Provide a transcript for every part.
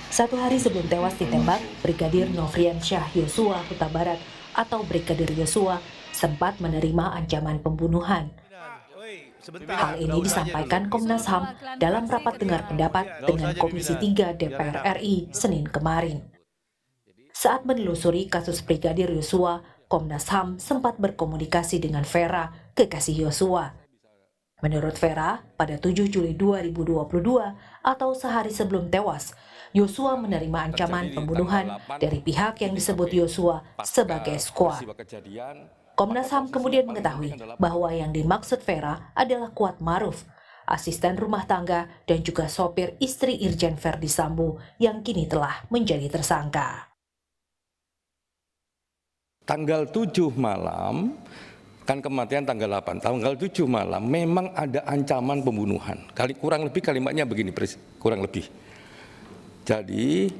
Satu hari sebelum tewas ditembak, Brigadir Nofrian Syah Yosua Huta Barat atau Brigadir Yosua sempat menerima ancaman pembunuhan. Hal ini disampaikan Komnas HAM dalam rapat dengar pendapat dengan Komisi 3 DPR RI Senin kemarin. Saat menelusuri kasus Brigadir Yosua, Komnas HAM sempat berkomunikasi dengan Vera, kekasih Yosua. Menurut Vera, pada 7 Juli 2022 atau sehari sebelum tewas, Yosua menerima ancaman pembunuhan dari pihak yang disebut Yosua sebagai squad. Komnas HAM kemudian mengetahui bahwa yang dimaksud Vera adalah Kuat Maruf, asisten rumah tangga dan juga sopir istri Irjen Verdi Sambo yang kini telah menjadi tersangka. Tanggal 7 malam, kan kematian tanggal 8, tanggal 7 malam memang ada ancaman pembunuhan. Kurang lebih kalimatnya begini, kurang lebih. Jadi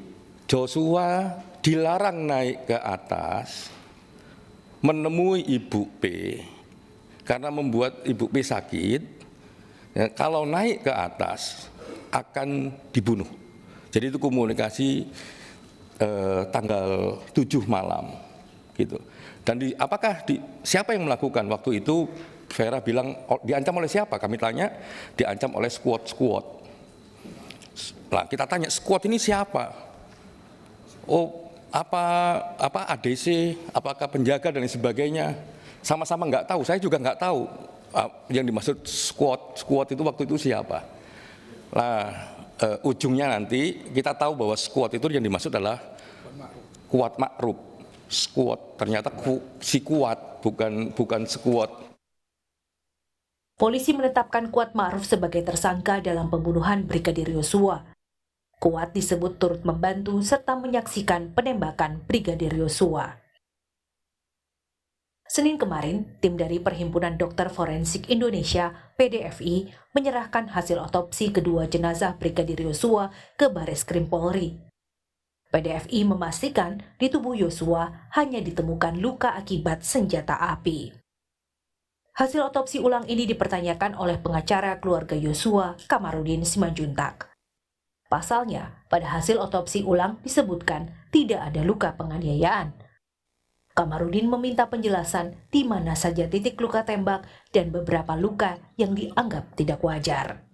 Joshua dilarang naik ke atas menemui Ibu P karena membuat Ibu P sakit. Ya, kalau naik ke atas akan dibunuh. Jadi itu komunikasi tanggal 7 malam gitu. Dan siapa yang melakukan waktu itu? Vera bilang diancam oleh siapa? Kami tanya, diancam oleh squad. Nah, kita tanya squad ini siapa? Oh, apa ADC, apakah penjaga dan lain sebagainya, sama-sama nggak tahu. Saya juga nggak tahu yang dimaksud squad itu waktu itu siapa. Nah, ujungnya nanti kita tahu bahwa squad itu yang dimaksud adalah Kuat Ma'ruf. Squad ternyata si Kuat, bukan squad. Polisi menetapkan Kuat Ma'ruf sebagai tersangka dalam pembunuhan Brigadir Yosua. Kuat disebut turut membantu serta menyaksikan penembakan Brigadir Yosua. Senin kemarin, tim dari Perhimpunan Dokter Forensik Indonesia (PDFI) menyerahkan hasil otopsi kedua jenazah Brigadir Yosua ke Bareskrim Polri. PDFI memastikan di tubuh Yosua hanya ditemukan luka akibat senjata api. Hasil otopsi ulang ini dipertanyakan oleh pengacara keluarga Yosua, Kamarudin Simanjuntak. Pasalnya, pada hasil otopsi ulang disebutkan tidak ada luka penganiayaan. Kamarudin meminta penjelasan di mana saja titik luka tembak dan beberapa luka yang dianggap tidak wajar.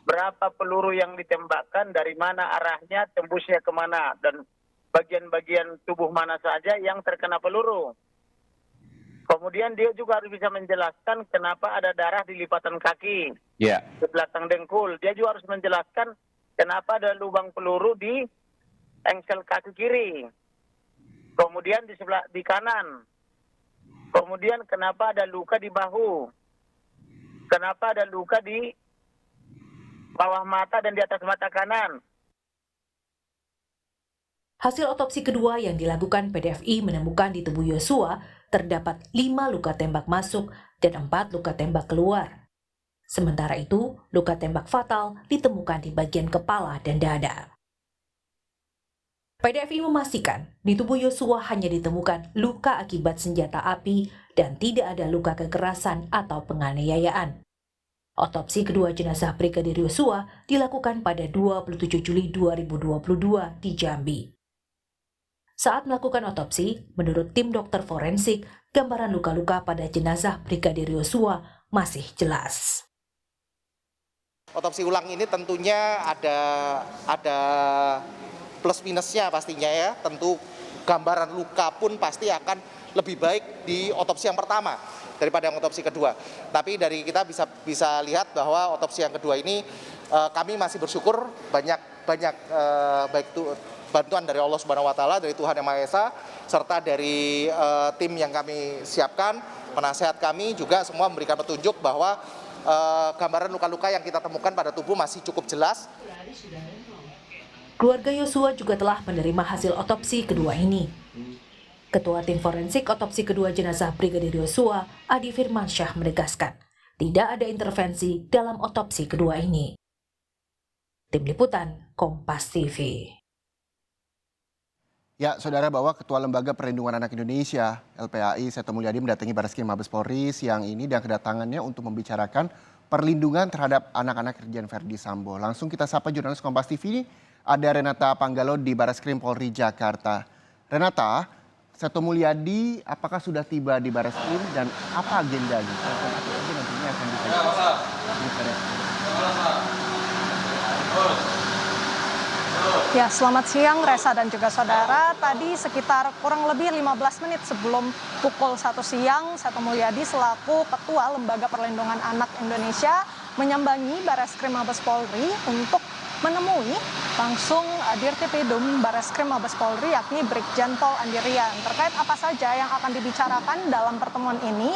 Berapa peluru yang ditembakkan, dari mana arahnya, tembusnya kemana, dan bagian-bagian tubuh mana saja yang terkena peluru. Kemudian dia juga harus bisa menjelaskan kenapa ada darah di lipatan kaki, di belakang dengkul. Dia juga harus menjelaskan kenapa ada lubang peluru di engsel kaki kiri. Kemudian di kanan. Kemudian kenapa ada luka di bahu. Kenapa ada luka di bawah mata dan di atas mata kanan. Hasil otopsi kedua yang dilakukan PDFI menemukan di tubuh Yosua terdapat 5 luka tembak masuk dan 4 luka tembak keluar. Sementara itu, luka tembak fatal ditemukan di bagian kepala dan dada. PDFI memastikan di tubuh Yosua hanya ditemukan luka akibat senjata api dan tidak ada luka kekerasan atau penganiayaan. Otopsi kedua jenazah Brigadir Yosua dilakukan pada 27 Juli 2022 di Jambi. Saat melakukan otopsi, menurut tim dokter forensik, gambaran luka-luka pada jenazah Brigadir Yosua masih jelas. Otopsi ulang ini tentunya ada plus minusnya pastinya ya. Tentu gambaran luka pun pasti akan lebih baik di otopsi yang pertama daripada yang otopsi kedua. Tapi dari kita bisa lihat bahwa otopsi yang kedua ini kami masih bersyukur banyak baik itu bantuan dari Allah Subhanahu wa taala, dari Tuhan Yang Maha Esa, serta dari tim yang kami siapkan, penasehat kami juga semua memberikan petunjuk bahwa gambaran luka-luka yang kita temukan pada tubuh masih cukup jelas. Keluarga Yosua juga telah menerima hasil otopsi kedua ini. Ketua Tim Forensik Otopsi kedua jenazah Brigadir Yosua, Adi Firmansyah menegaskan, tidak ada intervensi dalam otopsi kedua ini. Tim Liputan, Kompas TV. Ya, Saudara, bahwa Ketua Lembaga Perlindungan Anak Indonesia, LPAI, Seto Mulyadi mendatangi Bareskrim Mabes Polri siang ini dan kedatangannya untuk membicarakan perlindungan terhadap anak-anak Irjen Verdi Sambo. Langsung kita sapa jurnalis Kompas TV, ada Renata Panggalo di Barreskrim Polri Jakarta. Renata, Seto Mulyadi apakah sudah tiba di Barreskrim dan apa agendanya? Apa aja nantinya akan disampaikan di Barreskrim? Ya, selamat siang Resa dan juga saudara. Tadi sekitar kurang lebih 15 menit sebelum pukul 1 siang, Seto Mulyadi selaku Ketua Lembaga Perlindungan Anak Indonesia menyambangi Barreskrim Mabes Polri untuk menemui langsung Dirtipidum Barreskrim Mabes Polri yakni Brigjen Pol Andirian. Terkait apa saja yang akan dibicarakan dalam pertemuan ini,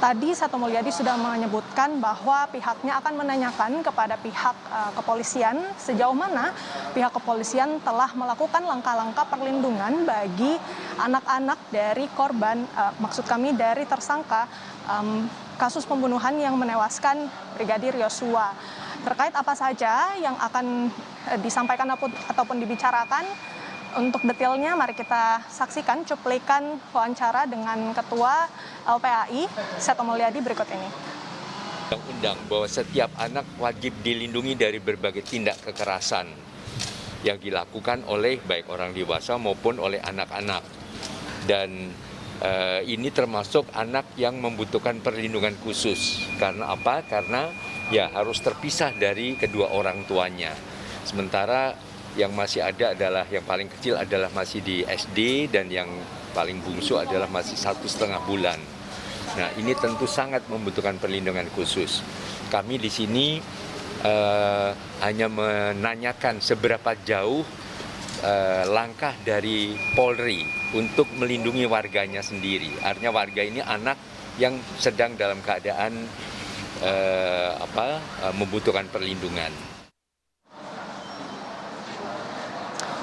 tadi Seto Mulyadi sudah menyebutkan bahwa pihaknya akan menanyakan kepada pihak kepolisian sejauh mana pihak kepolisian telah melakukan langkah-langkah perlindungan bagi anak-anak dari korban, maksud kami dari tersangka kasus pembunuhan yang menewaskan Brigadir Yosua. Terkait apa saja yang akan disampaikan ataupun dibicarakan, untuk detailnya mari kita saksikan cuplikan wawancara dengan Ketua LPAI Seto Mulyadi berikut ini. Undang-undang bahwa setiap anak wajib dilindungi dari berbagai tindak kekerasan yang dilakukan oleh baik orang dewasa maupun oleh anak-anak. Dan ini termasuk anak yang membutuhkan perlindungan khusus. Karena apa? Karena ya harus terpisah dari kedua orang tuanya. Sementara yang masih ada adalah yang paling kecil adalah masih di SD dan yang paling bungsu adalah masih 1,5 bulan. Nah, ini tentu sangat membutuhkan perlindungan khusus. Kami di sini hanya menanyakan seberapa jauh langkah dari Polri untuk melindungi warganya sendiri. Artinya warga ini anak yang sedang dalam keadaan membutuhkan perlindungan.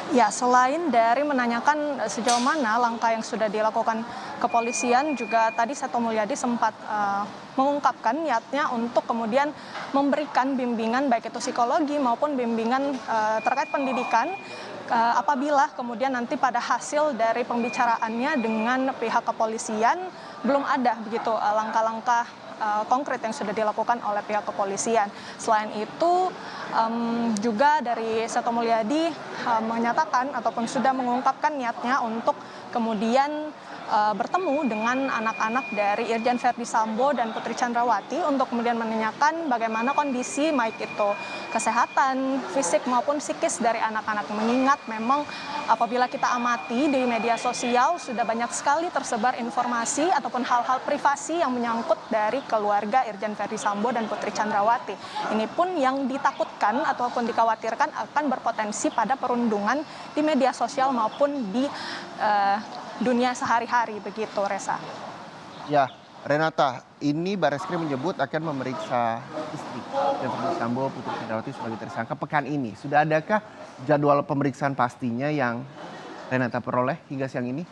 Ya, selain dari menanyakan sejauh mana langkah yang sudah dilakukan kepolisian, juga tadi Seto Mulyadi sempat mengungkapkan niatnya untuk kemudian memberikan bimbingan baik itu psikologi maupun bimbingan terkait pendidikan apabila kemudian nanti pada hasil dari pembicaraannya dengan pihak kepolisian belum ada begitu langkah-langkah konkret yang sudah dilakukan oleh pihak kepolisian. Selain itu juga dari Seto Mulyadi menyatakan ataupun sudah mengungkapkan niatnya untuk kemudian bertemu dengan anak-anak dari Irjen Verdi Sambo dan Putri Chandrawati untuk kemudian menanyakan bagaimana kondisi baik itu kesehatan fisik maupun psikis dari anak-anak. Mengingat memang apabila kita amati di media sosial sudah banyak sekali tersebar informasi ataupun hal-hal privasi yang menyangkut dari keluarga Irjen Verdi Sambo dan Putri Chandrawati. Ini pun yang ditakutkan ataupun dikhawatirkan akan berpotensi pada perundungan di media sosial maupun di dunia sehari-hari begitu, Resa. Ya, Renata, ini Barreskrim menyebut akan memeriksa istri Irjen Verdi Sambo, Putri Chandrawati sebagai tersangka pekan ini. Sudah adakah jadwal pemeriksaan pastinya yang Renata peroleh hingga siang ini?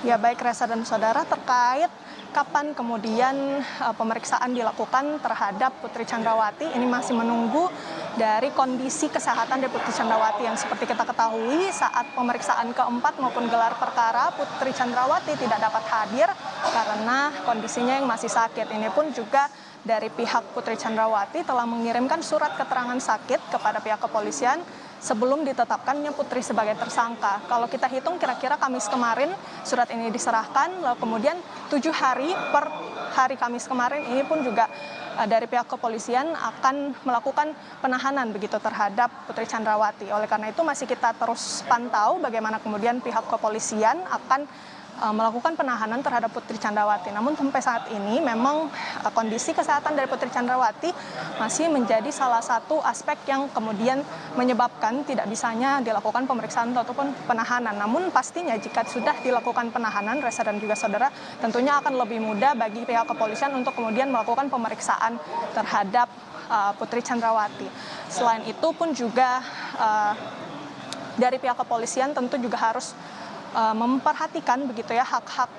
Ya, baik Resa dan saudara, terkait kapan kemudian pemeriksaan dilakukan terhadap Putri Chandrawati, ini masih menunggu dari kondisi kesehatan dari Putri Chandrawati yang seperti kita ketahui saat pemeriksaan keempat maupun gelar perkara Putri Chandrawati tidak dapat hadir karena kondisinya yang masih sakit. Ini pun juga dari pihak Putri Chandrawati telah mengirimkan surat keterangan sakit kepada pihak kepolisian sebelum ditetapkannya Putri sebagai tersangka. Kalau kita hitung kira-kira Kamis kemarin surat ini diserahkan, lalu kemudian 7 hari per hari Kamis kemarin ini pun juga dari pihak kepolisian akan melakukan penahanan begitu terhadap Putri Chandrawati. Oleh karena itu masih kita terus pantau bagaimana kemudian pihak kepolisian akan melakukan penahanan terhadap Putri Chandrawati. Namun sampai saat ini memang kondisi kesehatan dari Putri Chandrawati masih menjadi salah satu aspek yang kemudian menyebabkan tidak bisanya dilakukan pemeriksaan ataupun penahanan. Namun pastinya jika sudah dilakukan penahanan, Resa dan juga saudara, tentunya akan lebih mudah bagi pihak kepolisian untuk kemudian melakukan pemeriksaan terhadap Putri Chandrawati. Selain itu pun juga dari pihak kepolisian tentu juga harus memperhatikan begitu ya hak-hak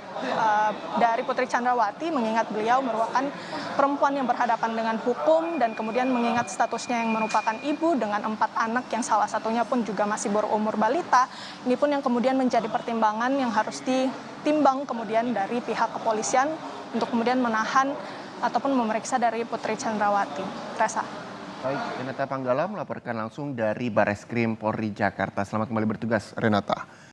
dari Putri Chandrawati, mengingat beliau merupakan perempuan yang berhadapan dengan hukum dan kemudian mengingat statusnya yang merupakan ibu dengan 4 anak yang salah satunya pun juga masih berumur balita. Ini pun yang kemudian menjadi pertimbangan yang harus ditimbang kemudian dari pihak kepolisian untuk kemudian menahan ataupun memeriksa dari Putri Chandrawati. Reza. Baik, Renata Panggala melaporkan langsung dari Bareskrim Polri Jakarta. Selamat kembali bertugas, Renata.